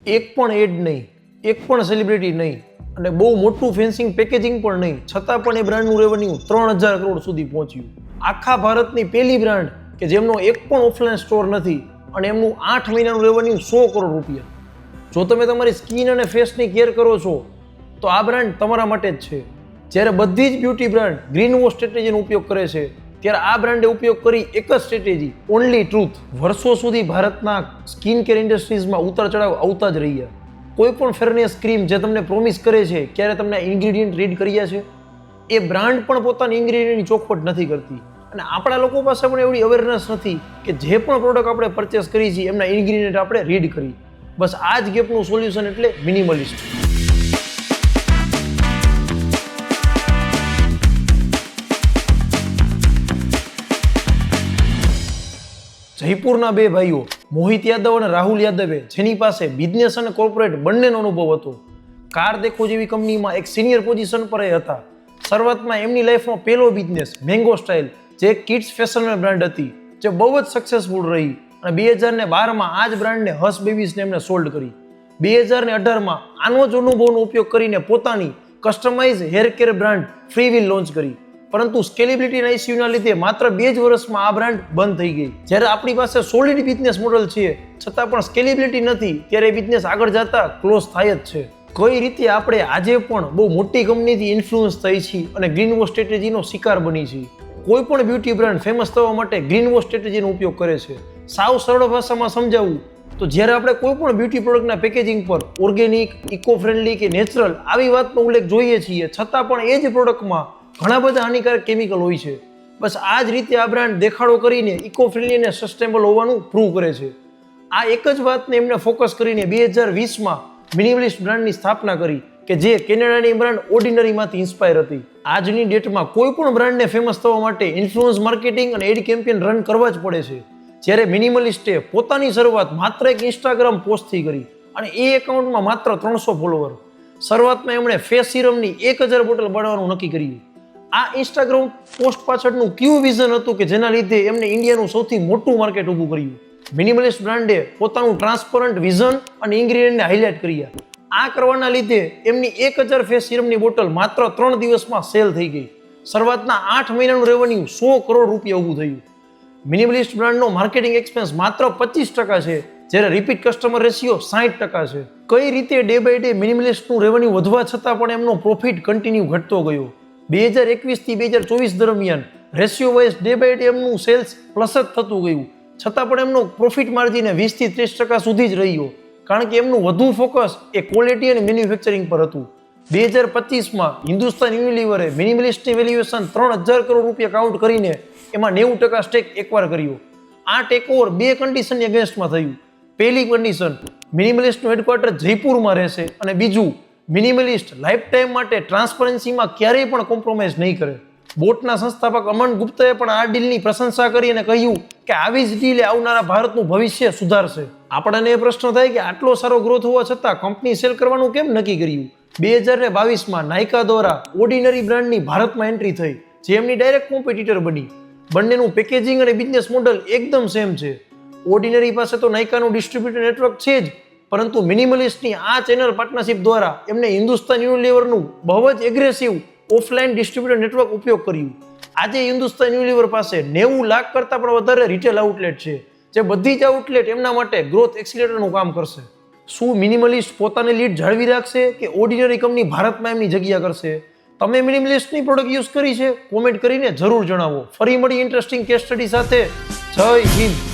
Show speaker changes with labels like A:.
A: એક પણ એડ નહીં, એક પણ સેલિબ્રિટી નહીં અને બહુ મોટું ફેન્સિંગ પેકેજિંગ પણ નહીં, છતાં પણ એ બ્રાન્ડનું રેવન્યુ 3000 કરોડ સુધી પહોંચ્યું. આખા ભારતની પહેલી બ્રાન્ડ કે જેમનો એક પણ ઓફલાઈન સ્ટોર નથી અને એમનું 8 મહિનાનું રેવન્યુ 100 કરોડ રૂપિયા. જો તમે તમારી સ્કિન અને ફેસની કેર કરો છો તો આ બ્રાન્ડ તમારા માટે જ છે. જ્યારે બધી જ બ્યુટી બ્રાન્ડ ગ્રીન વોશ સ્ટ્રેટેજીનો ઉપયોગ કરે છે ત્યારે આ બ્રાન્ડે ઉપયોગ કરી એક જ સ્ટ્રેટેજી, ઓનલી ટ્રુથ. વર્ષો સુધી ભારતના સ્કિન કેર ઇન્ડસ્ટ્રીઝમાં ઉતાર ચઢાવ આવતા જ રહ્યા. કોઈ પણ ફેરનેસ ક્રીમ જે તમને પ્રોમિસ કરે છે ક્યારે તમને ઇન્ગ્રીડિયન્ટ રીડ કર્યા છે? એ બ્રાન્ડ પણ પોતાની ઇન્ગ્રીડિયન્ટની ચોખવટ નથી કરતી અને આપણા લોકો પાસે પણ એવડી અવેરનેસ નથી કે જે પણ પ્રોડક્ટ આપણે પરચેસ કરી છીએ એમના ઇન્ગ્રીડિયન્ટ આપણે રીડ કરી. બસ આ જ ગેપનું સોલ્યુશન એટલે મિનિમલિસ્ટ. જયપુરના બે ભાઈઓ મોહિત યાદવ અને રાહુલ યાદવે, જેની પાસે બિઝનેસ અને કોર્પોરેટ બંનેનો અનુભવ હતો, કાર દેખો જેવી કંપનીમાં એક સિનિયર પોઝિશન પર હતા. શરૂઆતમાં એમની લાઈફનો પહેલો બિઝનેસ મેંગો સ્ટાઇલ, જે એક કિડ્સ ફેશનવેર બ્રાન્ડ હતી, જે બહુ જ સક્સેસફુલ રહી અને 2012માં આ જ બ્રાન્ડને હસ બેબીઝને એમને સોલ્ડ કરી. 2018માં આનો જ અનુભવનો ઉપયોગ કરીને પોતાની customise hair care brand Freewill launch કરી. પરંતુ સ્કેલેબિલિટીના ઇસ્યુના લીધે માત્ર 2 જ વર્ષમાં આ બ્રાન્ડ બંધ થઈ ગઈ. જ્યારે આપણી પાસે સોલિડ બિઝનેસ મોડલ છે છતાં પણ સ્કેલેબિલિટી નથી, ત્યારે બિઝનેસ આગળ જતા ક્લોઝ થાય જ છે. કઈ રીતે આપણે આજે પણ બહુ મોટી કંપનીથી ઇન્ફ્લુઅન્સ થઈ છીએ અને ગ્રીન વોશ સ્ટ્રેટેજીનો શિકાર બની છીએ. કોઈ પણ બ્યુટી બ્રાન્ડ ફેમસ થવા માટે ગ્રીન વોશ સ્ટ્રેટેજીનો ઉપયોગ કરે છે. સાવ સરળ ભાષામાં સમજાવવું તો જ્યારે આપણે કોઈ પણ બ્યુટી પ્રોડક્ટના પેકેજિંગ પર ઓર્ગેનિક, ઇકો ફ્રેન્ડલી કે નેચરલ આવી વાતનો ઉલ્લેખ જોઈએ છીએ, છતાં પણ એ જ પ્રોડક્ટમાં ઘણા બધા હાનિકારક કેમિકલ હોય છે. બસ આ જ રીતે આ બ્રાન્ડ દેખાડો કરીને ઇકો ફ્રેન્ડલી અને સસ્ટેનેબલ હોવાનું પ્રૂવ કરે છે. આ એક જ વાતને એમને ફોકસ કરીને 2020માં મિનિમલિસ્ટ બ્રાન્ડની સ્થાપના કરી કે જે કેનેડાની બ્રાન્ડ ઓર્ડિનરીમાંથી ઇન્સ્પાયર હતી. આજની ડેટમાં કોઈ પણ બ્રાન્ડને ફેમસ થવા માટે ઇન્ફ્લુઅન્સ માર્કેટિંગ અને એડ કેમ્પેન રન કરવા જ પડે છે. જ્યારે મિનિમલિસ્ટે પોતાની શરૂઆત માત્ર એક ઇન્સ્ટાગ્રામ પોસ્ટથી કરી અને એ એકાઉન્ટમાં માત્ર 300 ફોલોવર. શરૂઆતમાં એમણે ફેસ સિરમની 1000 બોટલ બનાવવાનું નક્કી કર્યું. આ ઇન્સ્ટાગ્રામ પોસ્ટ પાછળનું કયું વિઝન હતું કે જેના લીધે એમને ઇન્ડિયાનું સૌથી મોટું માર્કેટ ઊભું કર્યું? મિનિમલિસ્ટ બ્રાન્ડે પોતાનું ટ્રાન્સપરન્ટ વિઝન અને ઇન્ગ્રીડિયન્ટને હાઇલાઇટ કર્યા. આ કરવાના લીધે એમની 1000 ફેસ સિરમની બોટલ માત્ર 3 દિવસમાં સેલ થઈ ગઈ. શરૂઆતના 8 મહિનાનું રેવન્યુ 100 કરોડ રૂપિયા ઊભું થયું. મિનિમલિસ્ટ બ્રાન્ડનો માર્કેટિંગ એક્સપેન્સ માત્ર 25% છે, જ્યારે રિપીટ કસ્ટમર રેશિયો 60% છે. કઈ રીતે ડે બાય ડે મિનિમલિસ્ટનું રેવન્યુ વધવા છતાં પણ એમનો પ્રોફિટ કન્ટિન્યુ ઘટતો ગયો? 2021 થી 2024 દરમિયાન ratio wise day by day એમનું સેલ્સ પ્લસ જ થતું ગયું, છતાં પણ એમનો પ્રોફિટ માર્જિન 20 થી 30% સુધી જ રહ્યો, કારણ કે એમનું વધુ ફોકસ એ ક્વોલિટી અને મેન્યુફેક્ચરિંગ પર હતું. 2025માં હિન્દુસ્તાન યુનિલિવરે મિનિમલિસ્ટની વેલ્યુએશન 3000 કરોડ રૂપિયા કાઉન્ટ કરીને એમાં 90% સ્ટેક એક્વાયર કર્યો. આ ટેકઓવર 2 કન્ડિશનની અગેન્સ્ટમાં થયું. પહેલી કન્ડિશન, મિનિમલિસ્ટનું હેડક્વાર્ટર જયપુરમાં રહેશે અને બીજું, મિનિમલિસ્ટ લાઈફ ટાઈમ માટે ટ્રાન્સપરન્સીમાં ક્યારેય પણ કોમ્પ્રોમાઇઝ નહીં કરે. બોટના સંસ્થાપક અમન ગુપ્તાએ પણ આ ડીલની પ્રશંસા કરી અને કહ્યું કે આવી જ ડીલે આવનારા ભારતનું ભવિષ્ય સુધારશે. આપણને એ પ્રશ્ન થાય કે આટલો સારો ગ્રોથ હોવા છતાં કંપની સેલ કરવાનું કેમ નક્કી કર્યું? 2022માં નાયકા દ્વારા ઓર્ડિનરી બ્રાન્ડની ભારતમાં એન્ટ્રી થઈ, જે એમની ડાયરેક્ટ કોમ્પિટિટર બની. બંનેનું પેકેજિંગ અને બિઝનેસ મોડલ એકદમ સેમ છે. ઓર્ડિનરી પાસે તો નાયકાનું ડિસ્ટ્રીબ્યુટર નેટવર્ક છે જ, પરંતુ મિનિમલિસ્ટની આ ચેનલ પાર્ટનરશિપ દ્વારા એમને હિન્દુસ્તાન યુનિલિવરનું બહુ જ એગ્રેસિવ ઓફલાઈન ડિસ્ટ્રીબ્યુટર નેટવર્ક ઉપયોગ કર્યું. આજે હિન્દુસ્તાન યુનિલિવર પાસે 90 લાખ કરતાં પણ વધારે રિટેલ આઉટલેટ છે, જે બધી જ આઉટલેટ એમના માટે ગ્રોથ એક્સિલેટરનું કામ કરશે. શું મિનિમલિસ્ટ પોતાની લીડ જાળવી રાખશે કે ઓર્ડિનરી કંપની ભારતમાં એમની જગ્યા કરશે? તમે મિનિમલિસ્ટની પ્રોડક્ટ યુઝ કરી છે? કોમેન્ટ કરીને જરૂર જણાવો. ફરી મળી ઇન્ટરેસ્ટિંગ કેસ સ્ટડી સાથે. જય હિન્દ.